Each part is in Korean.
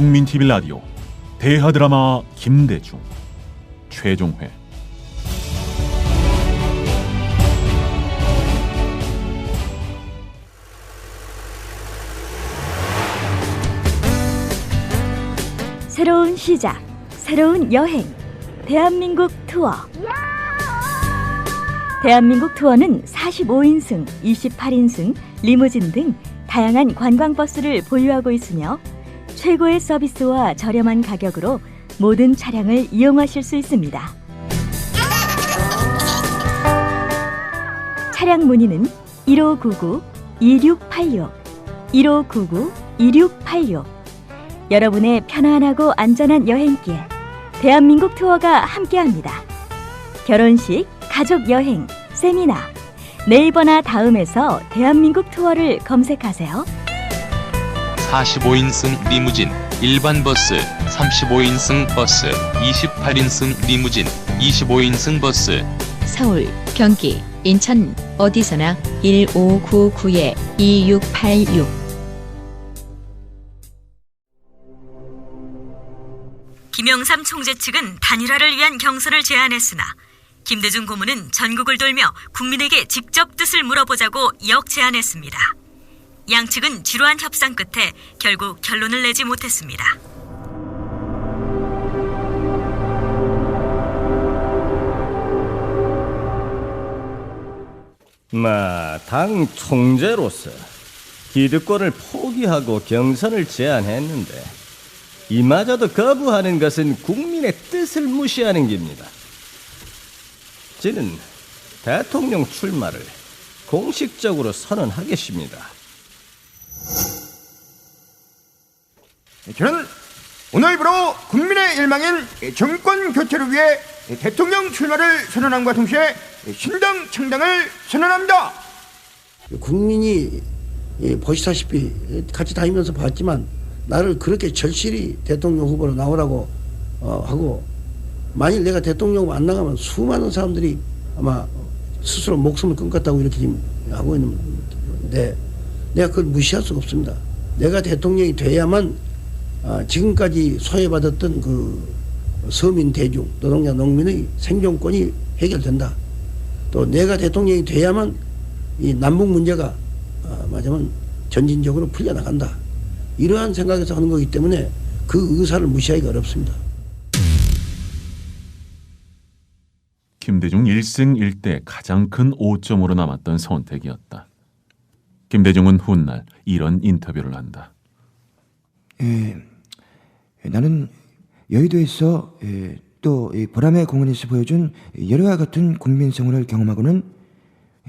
국민TV 라디오 대하드라마 김대중 최종회. 새로운 시작, 새로운 여행, 대한민국 투어. 대한민국 투어는 45인승, 28인승, 리무진 등 다양한 관광버스를 보유하고 있으며 최고의 서비스와 저렴한 가격으로 모든 차량을 이용하실 수 있습니다. 차량 문의는 1599-2686, 1599-2686. 여러분의 편안하고 안전한 여행길, 대한민국 투어가 함께합니다. 결혼식, 가족여행, 세미나, 네이버나 다음에서 대한민국 투어를 검색하세요. 45인승 리무진, 일반 버스, 35인승 버스, 28인승 리무진, 25인승 버스. 서울, 경기, 인천 어디서나 1599-2686. 김영삼 총재 측은 단일화를 위한 경선을 제안했으나 김대중 고문은 전국을 돌며 국민에게 직접 뜻을 물어보자고 역제안했습니다. 양측은 지루한 협상 끝에 결국 결론을 내지 못했습니다. 당 총재로서 기득권을 포기하고 경선을 제안했는데 이마저도 거부하는 것은 국민의 뜻을 무시하는 겁니다. 저는 대통령 출마를 공식적으로 선언하겠습니다. 저는 오늘부로 국민의 일망인 정권 교체를 위해 대통령 출마를 선언함과 동시에 신당 창당을 선언합니다. 국민이 보시다시피 같이 다니면서 봤지만 나를 그렇게 절실히 대통령 후보로 나오라고 하고, 만일 내가 대통령 후보 안 나가면 수많은 사람들이 아마 스스로 목숨을 끊겠다고 이렇게 지금 하고 있는데 내가 그걸 무시할 수가 없습니다. 내가 대통령이 돼야만 지금까지 소외받았던 그 서민 대중, 노동자, 농민의 생존권이 해결된다. 또 내가 대통령이 돼야만 이 남북 문제가 말하자면 전진적으로 풀려나간다. 이러한 생각에서 하는 거기 때문에 그 의사를 무시하기가 어렵습니다. 김대중 1승 1대 가장 큰 오점으로 남았던 선택이었다. 김대중은 훗날 이런 인터뷰를 한다. 나는 여의도에서 또 보람의 공원에서 보여준 여러와 같은 국민 생활을 경험하고는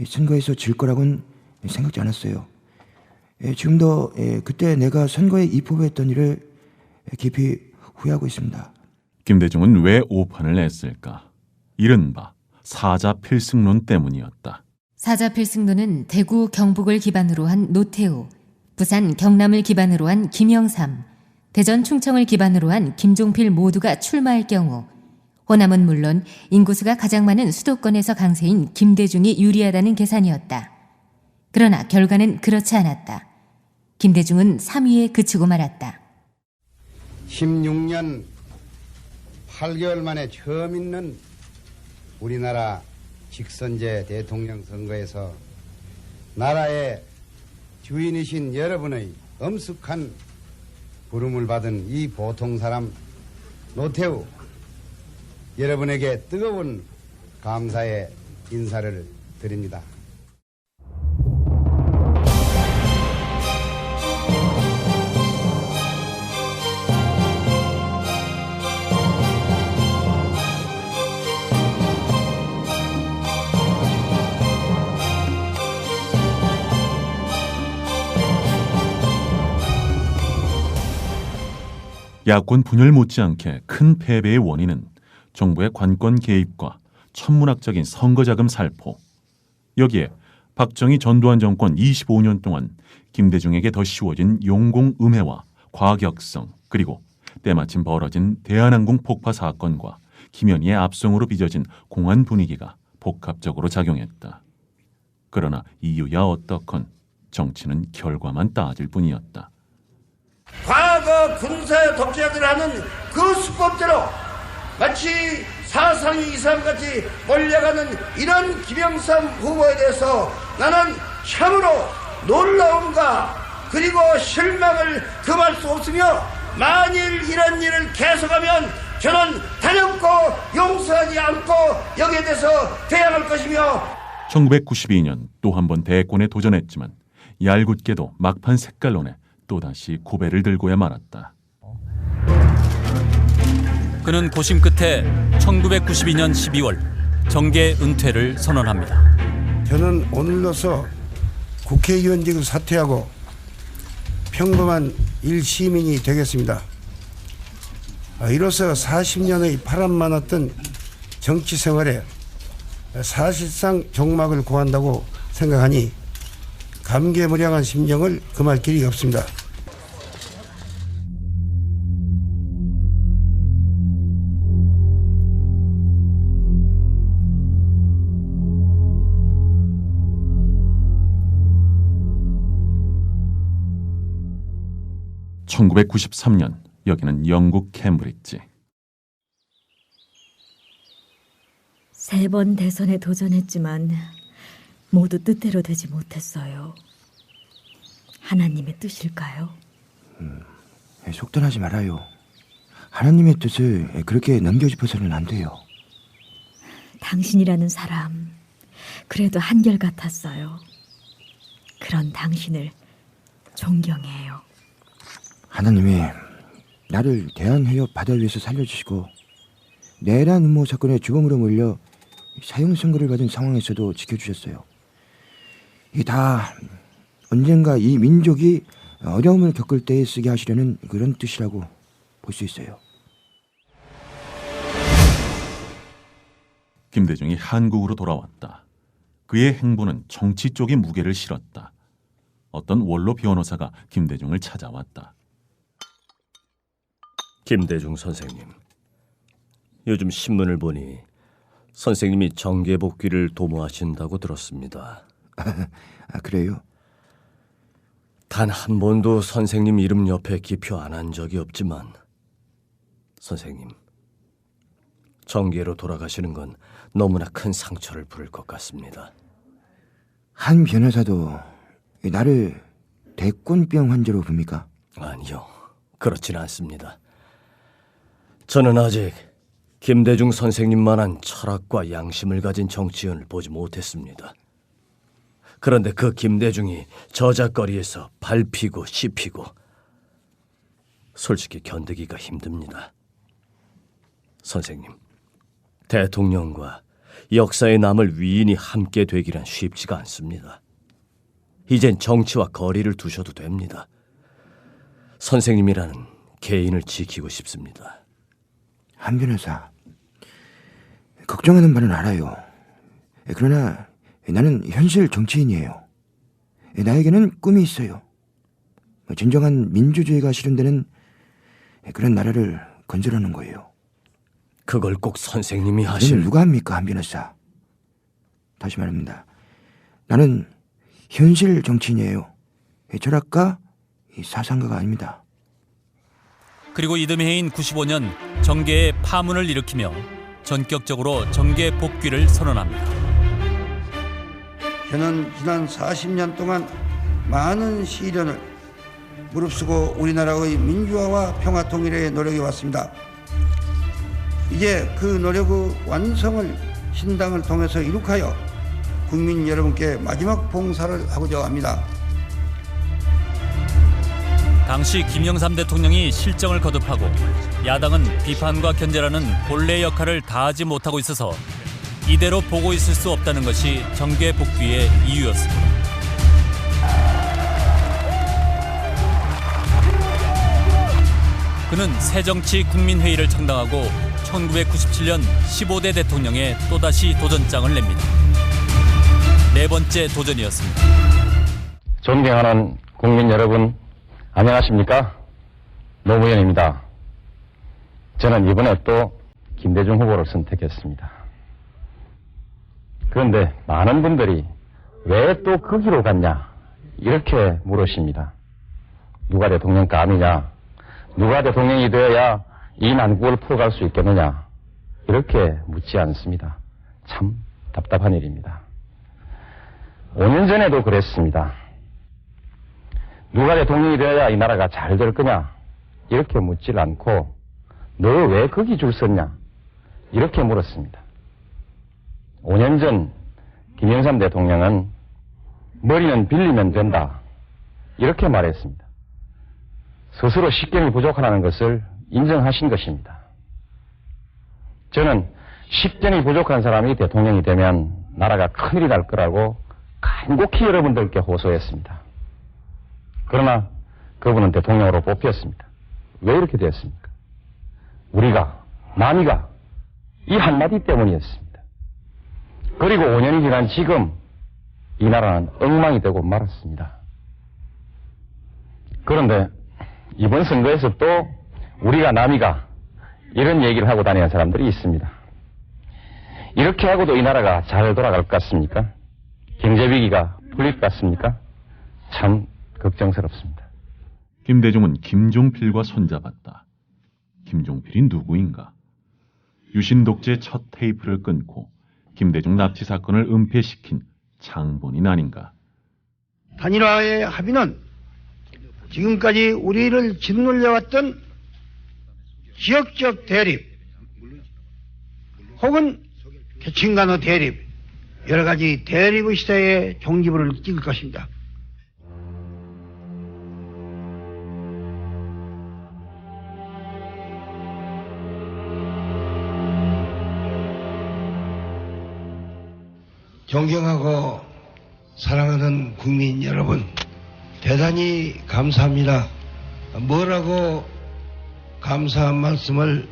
선거에서 질 거라고는 생각지 않았어요. 지금도 그때 내가 선거에 입후보했던 일을 깊이 후회하고 있습니다. 김대중은 왜 오판을 냈을까? 이른바 사자필승론 때문이었다. 사자필승론은 대구, 경북을 기반으로 한 노태우, 부산, 경남을 기반으로 한 김영삼, 대전, 충청을 기반으로 한 김종필 모두가 출마할 경우 호남은 물론 인구수가 가장 많은 수도권에서 강세인 김대중이 유리하다는 계산이었다. 그러나 결과는 그렇지 않았다. 김대중은 3위에 그치고 말았다. 16년 8개월 만에 처음 있는 우리나라 직선제 대통령 선거에서 나라의 주인이신 여러분의 엄숙한 부름을 받은 이 보통 사람 노태우, 여러분에게 뜨거운 감사의 인사를 드립니다. 야권 분열 못지않게 큰 패배의 원인은 정부의 관권 개입과 천문학적인 선거자금 살포, 여기에 박정희 전두환 정권 25년 동안 김대중에게 더 씌워진 용공음해와 과격성, 그리고 때마침 벌어진 대한항공 폭파 사건과 김현희의 압송으로 빚어진 공안 분위기가 복합적으로 작용했다. 그러나 이유야 어떻건 정치는 결과만 따질 뿐이었다. 과거 군사 독재자들 하는 그 수법대로 마치 사상이 이상같이 몰려가는 이런 김영삼 후보에 대해서 나는 참으로 놀라움과 그리고 실망을 금할 수 없으며, 만일 이런 일을 계속하면 저는 단연코 용서하지 않고 여기에 대해서 대항할 것이며. 1992년 또 한 번 대권에 도전했지만 얄궂게도 막판 색깔론에 또다시 고배를 들고야 말았다. 그는 고심 끝에 1992년 12월 정계 은퇴를 선언합니다. 저는 오늘로서 국회의원직을 사퇴하고 평범한 일시민이 되겠습니다. 이로써 40년의 파란 많았던 정치 생활에 사실상 종막을 고한다고 생각하니 감개무량한 심정을 금할 길이 없습니다. (1993년) 여기는 영국 캠브리지. 3번 대선에 도전했지만 모두 뜻대로 되지 못했어요. 하나님의 뜻일까요? 속단하지 말아요. 하나님의 뜻을 그렇게 넘겨짚어서는 안 돼요. 당신이라는 사람, 그래도 한결같았어요. 그런 당신을 존경해요. 하나님이 나를 대한해협 바다 위에서 살려주시고 내란 음모 사건의 주범으로 몰려 사형 선고를 받은 상황에서도 지켜주셨어요. 이게 다 언젠가 이 민족이 어려움을 겪을 때에 쓰게 하시려는 그런 뜻이라고 볼 수 있어요. 김대중이 한국으로 돌아왔다. 그의 행보는 정치 쪽의 무게를 실었다. 어떤 원로 변호사가 김대중을 찾아왔다. 김대중 선생님, 요즘 신문을 보니 선생님이 정계 복귀를 도모하신다고 들었습니다. 그래요? 단 한 번도 선생님 이름 옆에 기표 안 한 적이 없지만 선생님, 정계로 돌아가시는 건 너무나 큰 상처를 부를 것 같습니다. 한 변호사도 나를 대권병 환자로 봅니까? 아니요, 그렇지는 않습니다. 저는 아직 김대중 선생님만한 철학과 양심을 가진 정치인을 보지 못했습니다. 그런데 그 김대중이 저작거리에서 밟히고 씹히고 솔직히 견디기가 힘듭니다. 선생님, 대통령과 역사에 남을 위인이 함께 되기란 쉽지가 않습니다. 이젠 정치와 거리를 두셔도 됩니다. 선생님이라는 개인을 지키고 싶습니다. 한 변호사, 걱정하는 바는 알아요. 그러나 나는 현실 정치인이에요. 나에게는 꿈이 있어요. 진정한 민주주의가 실현되는 그런 나라를 건설하는 거예요. 그걸 꼭 선생님이 그걸 하실... 누가 합니까, 한 변호사? 다시 말합니다. 나는 현실 정치인이에요. 철학가, 사상가가 아닙니다. 그리고 이듬해 해인 95년 정계의 파문을 일으키며 전격적으로 정계 복귀를 선언합니다. 저는 지난 40년 동안 많은 시련을 무릅쓰고 우리나라의 민주화와 평화 통일에 노력해 왔습니다. 이제 그 노력의 완성을 신당을 통해서 이룩하여 국민 여러분께 마지막 봉사를 하고자 합니다. 당시 김영삼 대통령이 실정을 거듭하고 야당은 비판과 견제라는 본래 역할을 다하지 못하고 있어서 이대로 보고 있을 수 없다는 것이 정계 복귀의 이유였습니다. 그는 새정치국민회의를 창당하고 1997년 15대 대통령에 또다시 도전장을 냅니다. 네 번째 도전이었습니다. 존경하는 국민 여러분, 안녕하십니까? 노무현입니다. 저는 이번에 또 김대중 후보를 선택했습니다. 그런데 많은 분들이 왜 또 거기로 갔냐 이렇게 물으십니다. 누가 대통령감이냐, 누가 대통령이 되어야 이 난국을 풀어갈 수 있겠느냐, 이렇게 묻지 않습니다. 참 답답한 일입니다. 5년 전에도 그랬습니다. 누가 대통령이 되어야 이 나라가 잘 될 거냐, 이렇게 묻질 않고 너 왜 거기 줄 섰냐, 이렇게 물었습니다. 5년 전 김영삼 대통령은 머리는 빌리면 된다, 이렇게 말했습니다. 스스로 식견이 부족하다는 것을 인정하신 것입니다. 저는 식견이 부족한 사람이 대통령이 되면 나라가 큰일이 날 거라고 간곡히 여러분들께 호소했습니다. 그러나 그분은 대통령으로 뽑혔습니다. 왜 이렇게 됐습니까? 우리가, 남이가 이 한마디 때문이었습니다. 그리고 5년이 지난 지금 이 나라는 엉망이 되고 말았습니다. 그런데 이번 선거에서 또 우리가, 남이가 이런 얘기를 하고 다니는 사람들이 있습니다. 이렇게 하고도 이 나라가 잘 돌아갈 것 같습니까? 경제 위기가 풀릴 것 같습니까? 참 걱정스럽습니다. 김대중은 김종필과 손잡았다. 김종필이 누구인가? 유신 독재의 첫 테이프를 끊고 김대중 납치 사건을 은폐시킨 장본인 아닌가? 단일화의 합의는 지금까지 우리를 짓눌려왔던 지역적 대립 혹은 계층 간의 대립, 여러 가지 대립의 시대에 종지부를 찍을 것입니다. 존경하고 사랑하는 국민 여러분, 대단히 감사합니다. 뭐라고 감사한 말씀을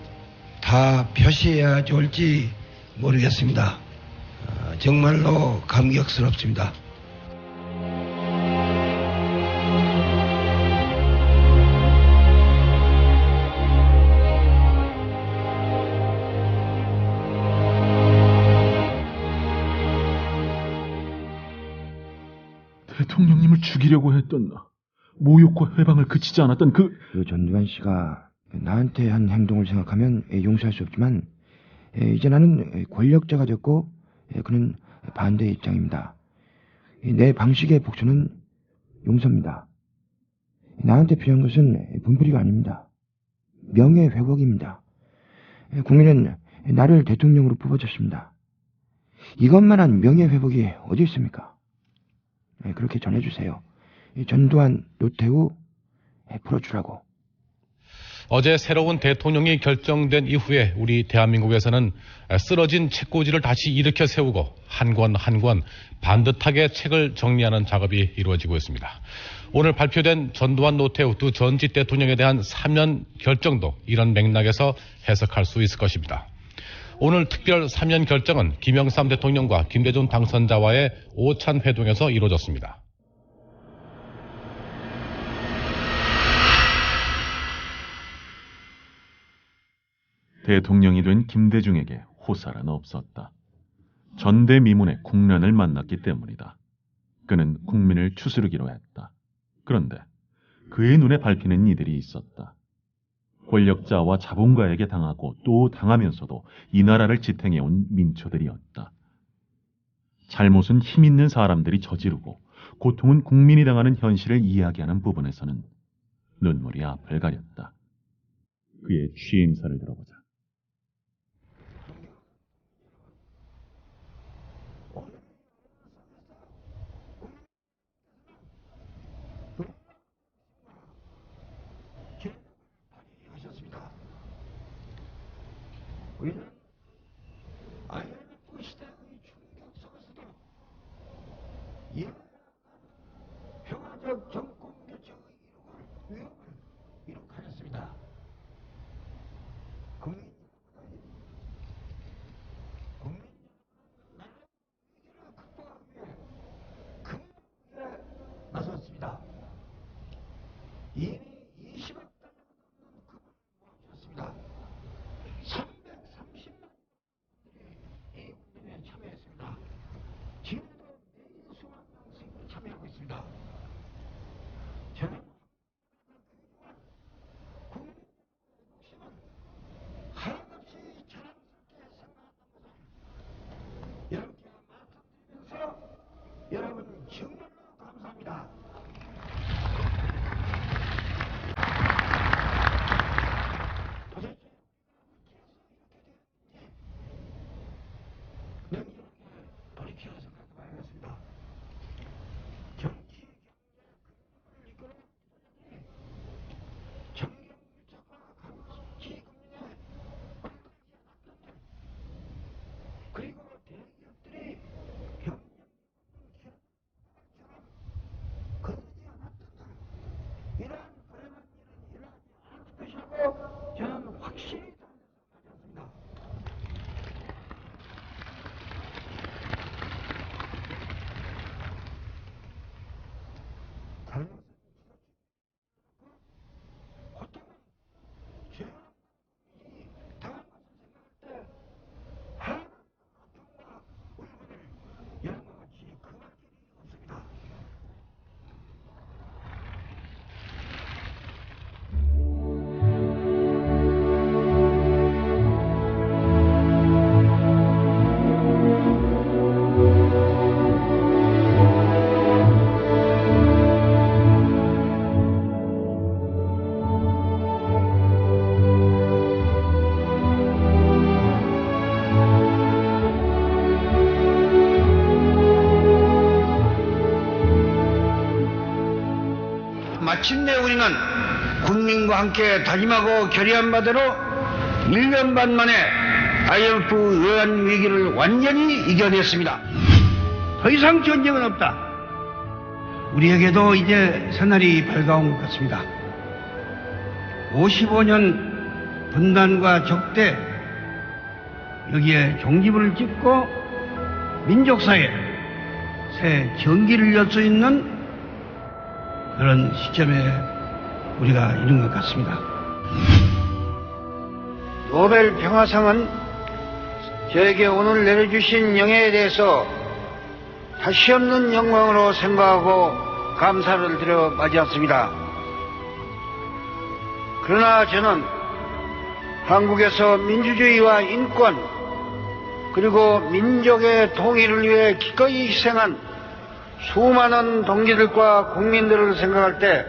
다 표시해야 좋을지 모르겠습니다. 정말로 감격스럽습니다. 대통령님을 죽이려고 했던 모욕과 회방을 그치지 않았던 그 전두환 씨가 나한테 한 행동을 생각하면 용서할 수 없지만 이제 나는 권력자가 됐고 그는 반대 입장입니다. 내 방식의 복수는 용서입니다. 나한테 필요한 것은 분풀이가 아닙니다. 명예회복입니다. 국민은 나를 대통령으로 뽑아줬습니다. 이것만한 명예회복이 어디 있습니까? 그렇게 전해주세요. 전두환, 노태우 풀어주라고. 어제 새로운 대통령이 결정된 이후에 우리 대한민국에서는 쓰러진 책꽂이를 다시 일으켜 세우고 한 권 한 권 반듯하게 책을 정리하는 작업이 이루어지고 있습니다. 오늘 발표된 전두환, 노태우 두 전직 대통령에 대한 사면 결정도 이런 맥락에서 해석할 수 있을 것입니다. 오늘 특별 사면 결정은 김영삼 대통령과 김대중 당선자와의 오찬 회동에서 이루어졌습니다. 대통령이 된 김대중에게 호사는 없었다. 전대미문의 국난을 만났기 때문이다. 그는 국민을 추스르기로 했다. 그런데 그의 눈에 밟히는 이들이 있었다. 권력자와 자본가에게 당하고 또 당하면서도 이 나라를 지탱해온 민초들이었다. 잘못은 힘 있는 사람들이 저지르고 고통은 국민이 당하는 현실을 이야기하는 부분에서는 눈물이 앞을 가렸다. 그의 취임사를 들어보자. 우리는 IMF 시대의 충격 속에서도 이 평화적 정권 교체의 위험을 이룩하였습니다. 국민 나라의 위기를 극복하기 위해 큰 일에 나섰습니다. 이미 20억 달러 넘는 금을 모아주었습니다. 330만 이 운동에 참여했습니다. 지금도 매일 수만 명씩 참여하고 있습니다. 여러분 정말로 감사합니다. 돌이켜서 봐야겠습니다. 정치 경제를 이끌어 정경유착과 감시 국민의 그리고 대기업들이 거두지 않았다. 이러한 불행한 일은 일어나지 않을 것이라고 저는 확실히 가졌습니다. 마침내 우리는 국민과 함께 다짐하고 결의한 바대로 1년 반 만에 IMF 외환 위기를 완전히 이겨냈습니다. 더 이상 전쟁은 없다. 우리에게도 이제 새날이 밝아온 것 같습니다. 55년 분단과 적대, 여기에 종지부를 찍고 민족사에 새 전기를 열 수 있는 그런 시점에 우리가 이른 것 같습니다. 노벨 평화상은 저에게 오늘 내려주신 영예에 대해서 다시 없는 영광으로 생각하고 감사를 드려 맞이했습니다. 그러나 저는 한국에서 민주주의와 인권 그리고 민족의 통일을 위해 기꺼이 희생한 수많은 동지들과 국민들을 생각할 때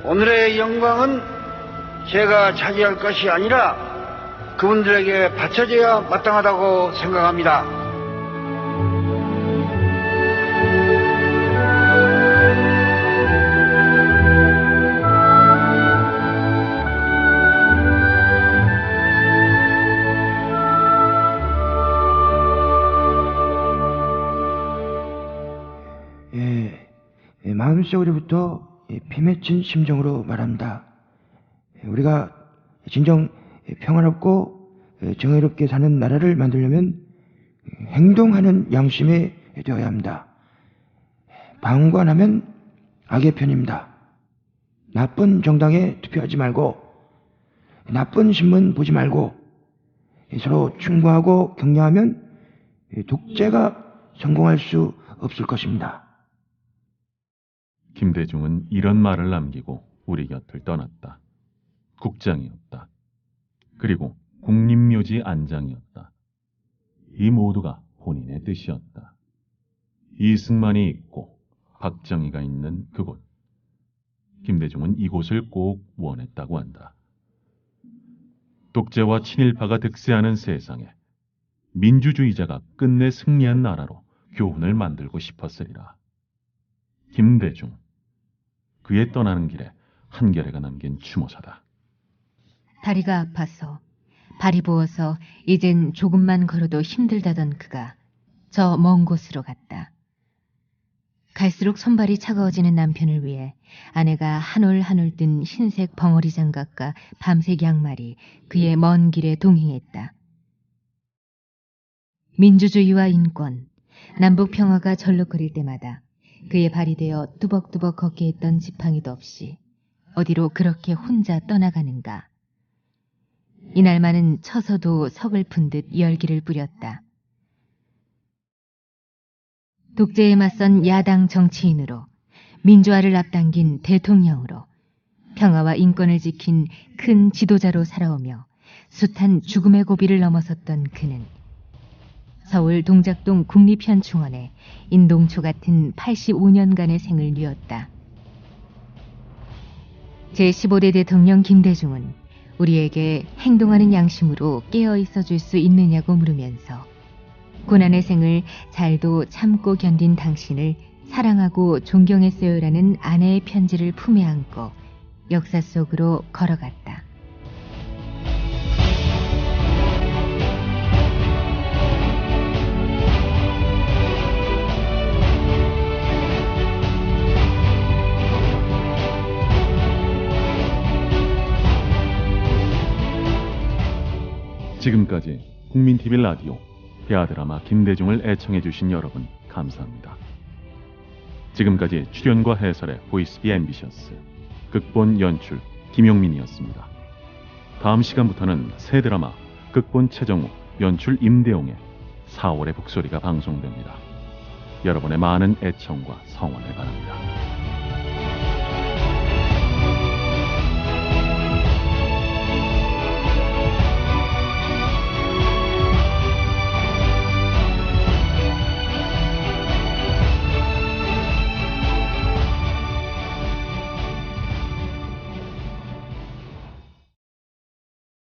오늘의 영광은 제가 차지할 것이 아니라 그분들에게 바쳐져야 마땅하다고 생각합니다. 마음속으로부터 피맺힌 심정으로 말합니다. 우리가 진정 평화롭고 정의롭게 사는 나라를 만들려면 행동하는 양심이 되어야 합니다. 방관하면 악의 편입니다. 나쁜 정당에 투표하지 말고 나쁜 신문 보지 말고 서로 충고하고 격려하면 독재가 성공할 수 없을 것입니다. 김대중은 이런 말을 남기고 우리 곁을 떠났다. 국장이었다. 그리고 국립묘지 안장이었다. 이 모두가 본인의 뜻이었다. 이승만이 있고 박정희가 있는 그곳. 김대중은 이곳을 꼭 원했다고 한다. 독재와 친일파가 득세하는 세상에 민주주의자가 끝내 승리한 나라로 교훈을 만들고 싶었으리라. 김대중. 그의 떠나는 길에 한겨레가 남긴 추모사다. 다리가 아파서 발이 부어서 이젠 조금만 걸어도 힘들다던 그가 저 먼 곳으로 갔다. 갈수록 손발이 차가워지는 남편을 위해 아내가 한 올 한 올 뜬 흰색 벙어리 장갑과 밤색 양말이 그의 먼 길에 동행했다. 민주주의와 인권, 남북 평화가 절룩거릴 때마다 그의 발이 되어 뚜벅뚜벅 걷게 했던 지팡이도 없이 어디로 그렇게 혼자 떠나가는가. 이날만은 쳐서도 서글픈 듯 열기를 뿌렸다. 독재에 맞선 야당 정치인으로, 민주화를 앞당긴 대통령으로, 평화와 인권을 지킨 큰 지도자로 살아오며 숱한 죽음의 고비를 넘어섰던 그는 서울 동작동 국립현충원에 인동초 같은 85년간의 생을 뉘었다. 제15대 대통령 김대중은 우리에게 행동하는 양심으로 깨어 있어 줄 수 있느냐고 물으면서 고난의 생을 잘도 참고 견딘 당신을 사랑하고 존경했어요라는 아내의 편지를 품에 안고 역사 속으로 걸어갔다. 지금까지 국민TV 라디오 대하드라마 김대중을 애청해주신 여러분 감사합니다. 지금까지 출연과 해설의 보이스비 앰비셔스, 극본 연출 김용민이었습니다. 다음 시간부터는 새 드라마 극본 최정욱, 연출 임대용의 4월의 북소리가 방송됩니다. 여러분의 많은 애청과 성원을 바랍니다.